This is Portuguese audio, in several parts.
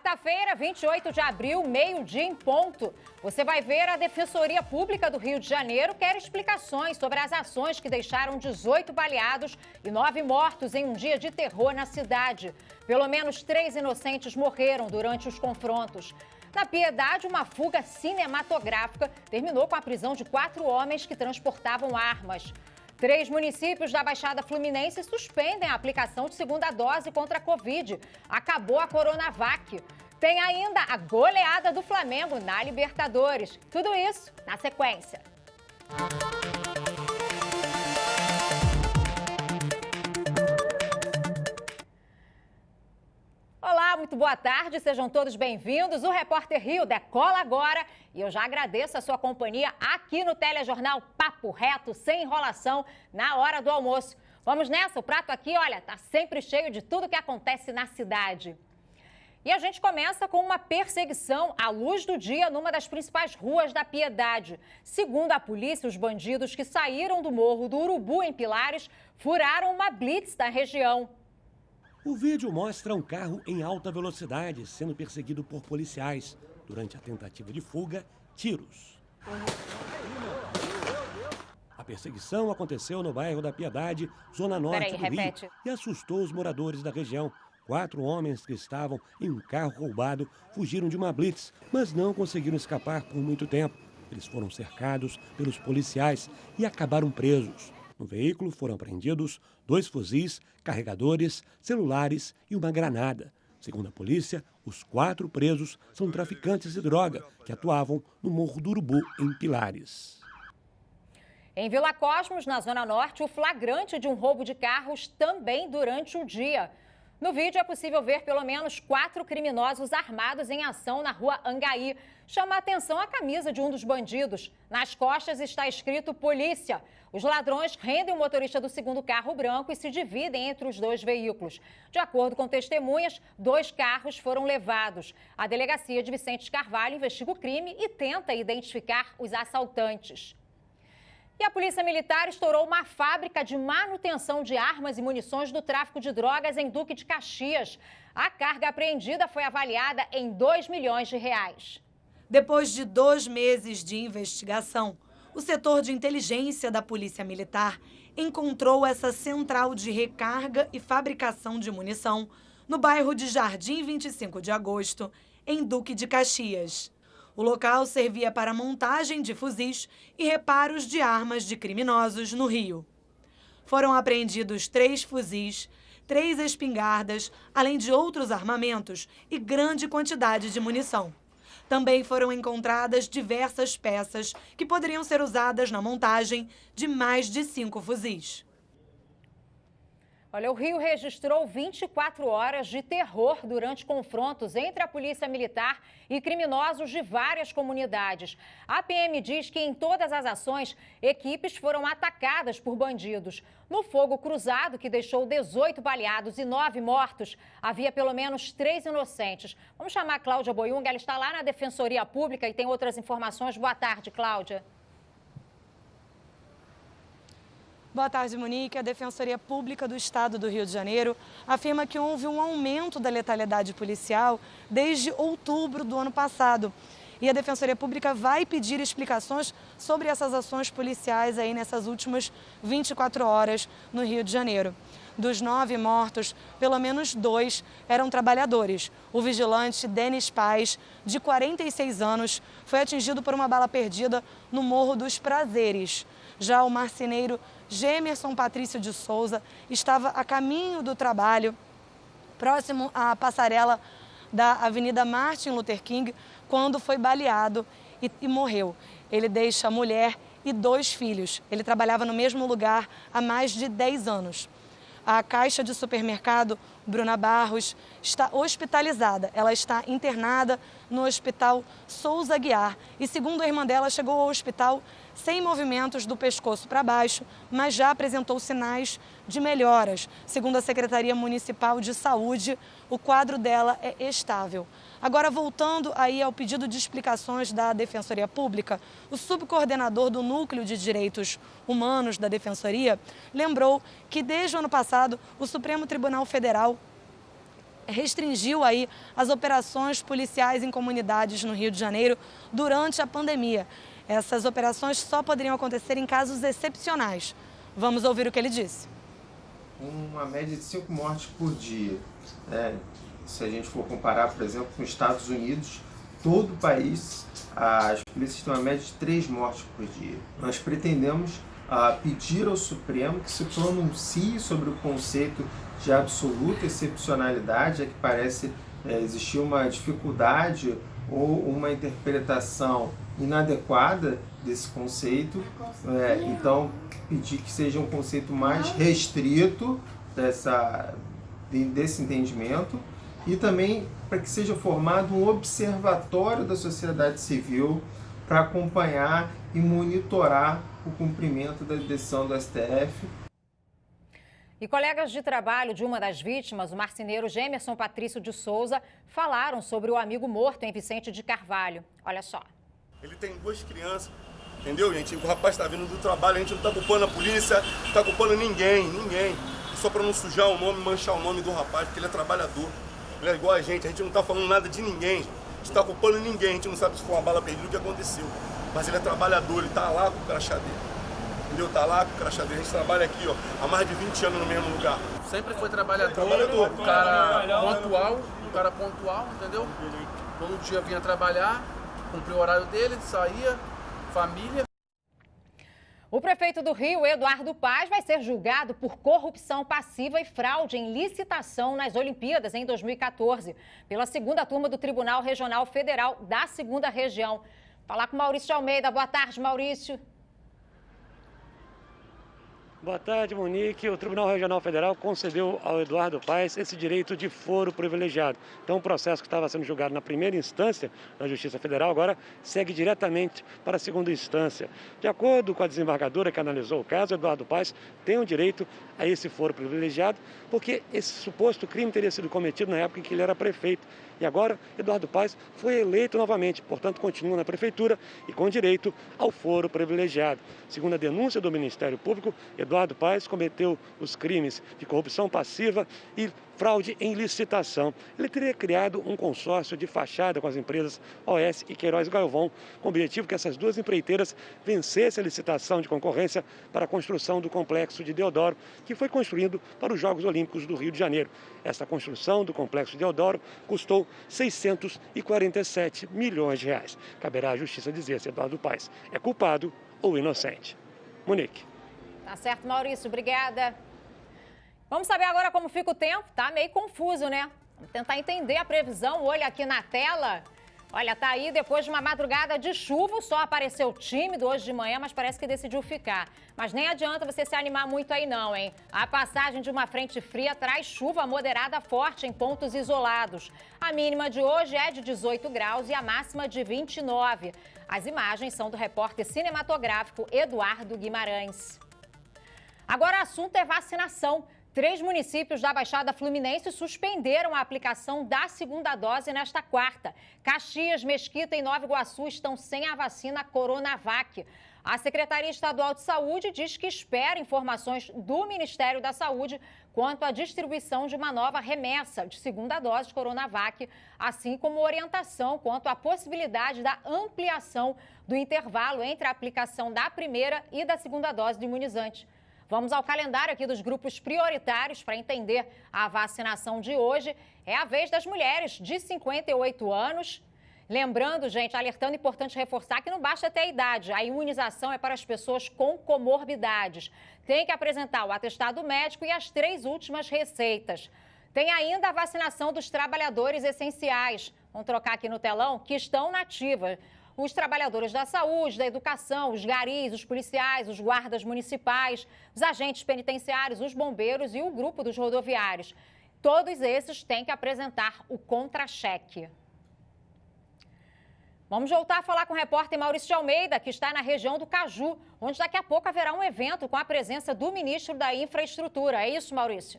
Quarta-feira, 28 de abril, meio-dia em ponto. Você vai ver a Defensoria Pública do Rio de Janeiro quer explicações sobre as ações que deixaram 18 baleados e 9 mortos em um dia de terror na cidade. Pelo menos 3 inocentes morreram durante os confrontos. Na Piedade, uma fuga cinematográfica terminou com a prisão de 4 homens que transportavam armas. 3 municípios da Baixada Fluminense suspendem a aplicação de segunda dose contra a Covid. Acabou a Coronavac. Tem ainda a goleada do Flamengo na Libertadores. Tudo isso na sequência. Olá, muito boa tarde, sejam todos bem-vindos. O Repórter Rio decola agora e eu já agradeço a sua companhia aqui no Telejornal Papo Reto, sem enrolação, na hora do almoço. Vamos nessa? O prato aqui, olha, tá sempre cheio de tudo que acontece na cidade. E a gente começa com uma perseguição à luz do dia numa das principais ruas da Piedade. Segundo a polícia, os bandidos que saíram do Morro do Urubu, em Pilares, furaram uma blitz na região. O vídeo mostra um carro em alta velocidade sendo perseguido por policiais. Durante a tentativa de fuga, tiros. A perseguição aconteceu no bairro da Piedade, zona norte do Rio, e assustou os moradores da região. 4 homens que estavam em um carro roubado fugiram de uma blitz, mas não conseguiram escapar por muito tempo. Eles foram cercados pelos policiais e acabaram presos. No veículo foram apreendidos 2 fuzis, carregadores, celulares e uma granada. Segundo a polícia, os 4 presos são traficantes de droga que atuavam no Morro do Urubu, em Pilares. Em Vila Cosmos, na Zona Norte, o flagrante de um roubo de carros também durante o dia. No vídeo é possível ver pelo menos 4 criminosos armados em ação na rua Angaí. Chama a atenção a camisa de um dos bandidos. Nas costas está escrito polícia. Os ladrões rendem o motorista do segundo carro branco e se dividem entre os 2 veículos. De acordo com testemunhas, 2 carros foram levados. A delegacia de Vicente Carvalho investiga o crime e tenta identificar os assaltantes. E a Polícia Militar estourou uma fábrica de manutenção de armas e munições do tráfico de drogas em Duque de Caxias. A carga apreendida foi avaliada em R$2 milhões. Depois de 2 meses de investigação, o setor de inteligência da Polícia Militar encontrou essa central de recarga e fabricação de munição no bairro de Jardim 25 de Agosto, em Duque de Caxias. O local servia para montagem de fuzis e reparos de armas de criminosos no Rio. Foram apreendidos 3 fuzis, 3 espingardas, além de outros armamentos e grande quantidade de munição. Também foram encontradas diversas peças que poderiam ser usadas na montagem de mais de 5 fuzis. Olha, o Rio registrou 24 horas de terror durante confrontos entre a Polícia Militar e criminosos de várias comunidades. A PM diz que em todas as ações, equipes foram atacadas por bandidos. No fogo cruzado, que deixou 18 baleados e 9 mortos, havia pelo menos 3 inocentes. Vamos chamar a Cláudia Boiunga, ela está lá na Defensoria Pública e tem outras informações. Boa tarde, Cláudia. Boa tarde, Monique. A Defensoria Pública do Estado do Rio de Janeiro afirma que houve um aumento da letalidade policial desde outubro do ano passado. E a Defensoria Pública vai pedir explicações sobre essas ações policiais aí nessas últimas 24 horas no Rio de Janeiro. Dos 9 mortos, pelo menos 2 eram trabalhadores. O vigilante Denis Paz, de 46 anos, foi atingido por uma bala perdida no Morro dos Prazeres. Já o marceneiro Gemerson Patrício de Souza estava a caminho do trabalho, próximo à passarela da Avenida Martin Luther King, quando foi baleado e morreu. Ele deixa mulher e 2 filhos. Ele trabalhava no mesmo lugar há mais de 10 anos. A caixa de supermercado Bruna Barros está hospitalizada. Ela está internada no Hospital Souza Aguiar e, segundo a irmã dela, chegou ao hospital sem movimentos do pescoço para baixo, mas já apresentou sinais de melhoras. Segundo a Secretaria Municipal de Saúde, o quadro dela é estável. Agora, voltando aí ao pedido de explicações da Defensoria Pública, o subcoordenador do Núcleo de Direitos Humanos da Defensoria lembrou que desde o ano passado o Supremo Tribunal Federal restringiu aí as operações policiais em comunidades no Rio de Janeiro durante a pandemia. Essas operações só poderiam acontecer em casos excepcionais. Vamos ouvir o que ele disse. Uma média de 5 mortes por dia. Se a gente for comparar, por exemplo, com os Estados Unidos, todo o país, as polícias têm uma média de 3 mortes por dia. Nós pretendemos pedir ao Supremo que se pronuncie sobre o conceito de absoluta excepcionalidade, que parece existir uma dificuldade ou uma interpretação inadequada desse conceito. Então, pedir que seja um conceito mais restrito desse entendimento, e também para que seja formado um observatório da sociedade civil para acompanhar e monitorar o cumprimento da decisão do STF. E colegas de trabalho de uma das vítimas, o marceneiro Gemerson Patrício de Souza, falaram sobre o amigo morto em Vicente de Carvalho. Olha só. Ele tem 2 crianças, entendeu, gente? O rapaz está vindo do trabalho, a gente não está culpando a polícia, não está culpando ninguém. Só para não sujar o nome, manchar o nome do rapaz, porque ele é trabalhador. Ele é igual a gente não está falando nada de ninguém. A gente não está culpando ninguém, a gente não sabe se foi uma bala perdida, o que aconteceu. Mas ele é trabalhador, ele está lá com o crachá dele. Entendeu? Está lá com o crachá dele. A gente trabalha aqui, há mais de 20 anos no mesmo lugar. Sempre foi trabalhador, um cara pontual, entendeu? Todo dia vinha trabalhar, cumpria o horário dele, saía, família. O prefeito do Rio, Eduardo Paes, vai ser julgado por corrupção passiva e fraude em licitação nas Olimpíadas em 2014, pela 2ª turma do Tribunal Regional Federal da 2ª Região. Falar com Maurício Almeida. Boa tarde, Maurício. Boa tarde, Monique. O Tribunal Regional Federal concedeu ao Eduardo Paes esse direito de foro privilegiado. Então, o processo que estava sendo julgado na primeira instância da Justiça Federal agora segue diretamente para a 2ª instância. De acordo com a desembargadora que analisou o caso, Eduardo Paes tem o direito a esse foro privilegiado porque esse suposto crime teria sido cometido na época em que ele era prefeito. E agora, Eduardo Paes foi eleito novamente, portanto, continua na prefeitura e com direito ao foro privilegiado. Segundo a denúncia do Ministério Público, Eduardo Paes cometeu os crimes de corrupção passiva e fraude em licitação. Ele teria criado um consórcio de fachada com as empresas OS e Queiroz Galvão, com o objetivo que essas 2 empreiteiras vencessem a licitação de concorrência para a construção do complexo de Deodoro, que foi construído para os Jogos Olímpicos do Rio de Janeiro. Essa construção do complexo de Deodoro custou 647 milhões de reais. Caberá à Justiça dizer se Eduardo Paes é culpado ou inocente. Monique. Tá certo, Maurício. Obrigada. Vamos saber agora como fica o tempo. Tá meio confuso, né? Vamos tentar entender a previsão. Olha aqui na tela. Olha, tá aí depois de uma madrugada de chuva. O sol apareceu tímido hoje de manhã, mas parece que decidiu ficar. Mas nem adianta você se animar muito aí não, hein? A passagem de uma frente fria traz chuva moderada forte em pontos isolados. A mínima de hoje é de 18 graus e a máxima de 29. As imagens são do repórter cinematográfico Eduardo Guimarães. Agora o assunto é vacinação. 3 municípios da Baixada Fluminense suspenderam a aplicação da 2ª dose nesta quarta. Caxias, Mesquita e Nova Iguaçu estão sem a vacina Coronavac. A Secretaria Estadual de Saúde diz que espera informações do Ministério da Saúde quanto à distribuição de uma nova remessa de 2ª dose de Coronavac, assim como orientação quanto à possibilidade da ampliação do intervalo entre a aplicação da primeira e da 2ª dose do imunizante. Vamos ao calendário aqui dos grupos prioritários para entender a vacinação de hoje. É a vez das mulheres de 58 anos. Lembrando, gente, alertando, importante reforçar que não basta ter a idade. A imunização é para as pessoas com comorbidades. Tem que apresentar o atestado médico e as 3 últimas receitas. Tem ainda a vacinação dos trabalhadores essenciais. Vamos trocar aqui no telão, que estão na ativa. Os trabalhadores da saúde, da educação, os garis, os policiais, os guardas municipais, os agentes penitenciários, os bombeiros e o grupo dos rodoviários. Todos esses têm que apresentar o contra-cheque. Vamos voltar a falar com o repórter Maurício de Almeida, que está na região do Caju, onde daqui a pouco haverá um evento com a presença do ministro da Infraestrutura. É isso, Maurício?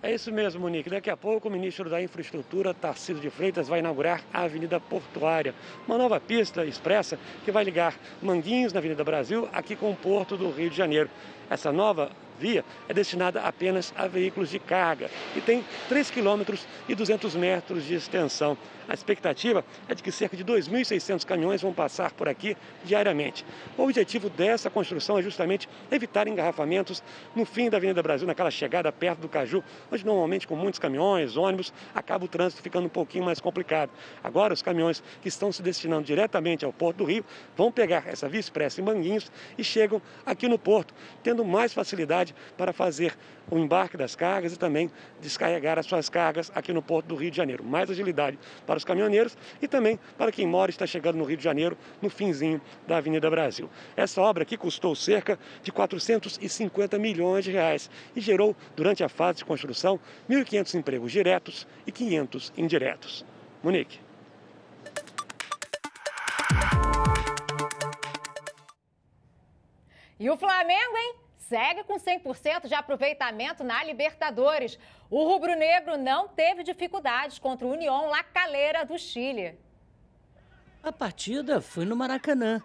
É isso mesmo, Monique. Daqui a pouco o ministro da Infraestrutura, Tarcísio de Freitas, vai inaugurar a Avenida Portuária, uma nova pista expressa que vai ligar Manguinhos, na Avenida Brasil, aqui com o Porto do Rio de Janeiro. Essa nova via é destinada apenas a veículos de carga e tem 3,2 km de extensão. A expectativa é de que cerca de 2.600 caminhões vão passar por aqui diariamente. O objetivo dessa construção é justamente evitar engarrafamentos no fim da Avenida Brasil, naquela chegada perto do Caju, onde normalmente com muitos caminhões, ônibus, acaba o trânsito ficando um pouquinho mais complicado. Agora, os caminhões que estão se destinando diretamente ao Porto do Rio vão pegar essa via expressa em Manguinhos e chegam aqui no Porto, tendo mais facilidade para fazer o embarque das cargas e também descarregar as suas cargas aqui no Porto do Rio de Janeiro. Mais agilidade para os caminhoneiros e também para quem mora e está chegando no Rio de Janeiro, no finzinho da Avenida Brasil. Essa obra aqui custou cerca de 450 milhões de reais e gerou, durante a fase de construção, 1.500 empregos diretos e 500 indiretos. Monique. E o Flamengo, hein? Segue com 100% de aproveitamento na Libertadores. O rubro-negro não teve dificuldades contra o Unión La Calera do Chile. A partida foi no Maracanã.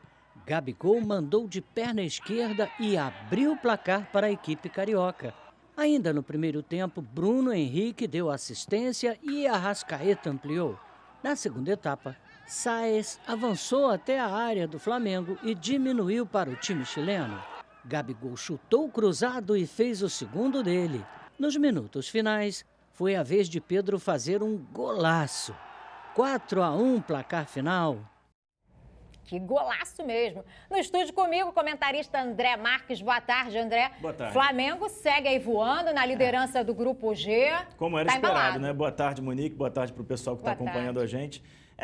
Gabigol mandou de perna esquerda e abriu o placar para a equipe carioca. Ainda no primeiro tempo, Bruno Henrique deu assistência e Arrascaeta ampliou. Na segunda etapa, Sáez avançou até a área do Flamengo e diminuiu para o time chileno. Gabigol chutou cruzado e fez o segundo dele. Nos minutos finais, foi a vez de Pedro fazer um golaço. 4-1 placar final. Que golaço mesmo. No estúdio comigo, o comentarista André Marques. Boa tarde, André. Boa tarde. Flamengo segue aí voando na liderança do Grupo G. Como era esperado, né? Boa tarde, Monique. Boa tarde para o pessoal que está acompanhando a gente.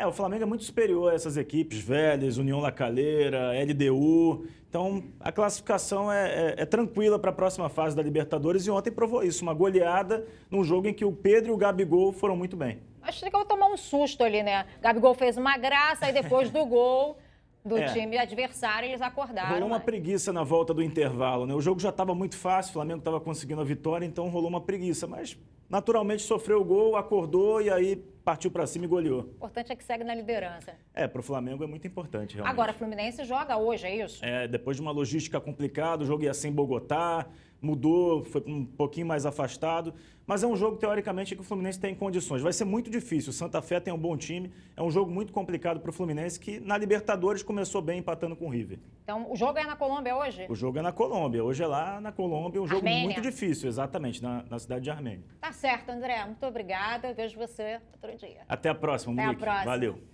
O Flamengo é muito superior a essas equipes velhas, Unión La Calera, LDU. Então, a classificação é tranquila para a próxima fase da Libertadores e ontem provou isso, uma goleada num jogo em que o Pedro e o Gabigol foram muito bem. Acho que eu vou tomar um susto ali, né? Gabigol fez uma graça e depois do gol do time adversário, eles acordaram. Rolou uma preguiça na volta do intervalo, né? O jogo já estava muito fácil, o Flamengo estava conseguindo a vitória, então rolou uma preguiça. Mas, naturalmente, sofreu o gol, acordou e aí partiu para cima e goleou. O importante é que segue na liderança. Para o Flamengo é muito importante, realmente. Agora, o Fluminense joga hoje, é isso? Depois de uma logística complicada, o jogo ia ser em Bogotá, mudou, foi um pouquinho mais afastado, mas é um jogo, teoricamente, que o Fluminense tem condições. Vai ser muito difícil, o Santa Fé tem um bom time, é um jogo muito complicado para o Fluminense, que na Libertadores começou bem empatando com o River. Então, o jogo é na Colômbia hoje? O jogo é na Colômbia, hoje é lá na Colômbia, um jogo muito difícil, exatamente, na cidade de Armênia. Tá certo, André, muito obrigada, eu vejo você outro dia. Até a próxima, Monique. Até a próxima. Valeu.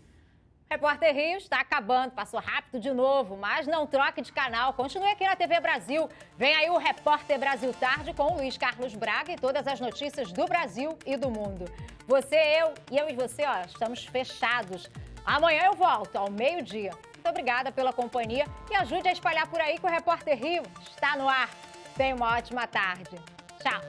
Repórter Rio está acabando, passou rápido de novo, mas não troque de canal. Continue aqui na TV Brasil. Vem aí o Repórter Brasil Tarde com o Luiz Carlos Braga e todas as notícias do Brasil e do mundo. Você, eu e você, estamos fechados. Amanhã eu volto ao meio-dia. Muito obrigada pela companhia e ajude a espalhar por aí que o Repórter Rio está no ar. Tenha uma ótima tarde. Tchau.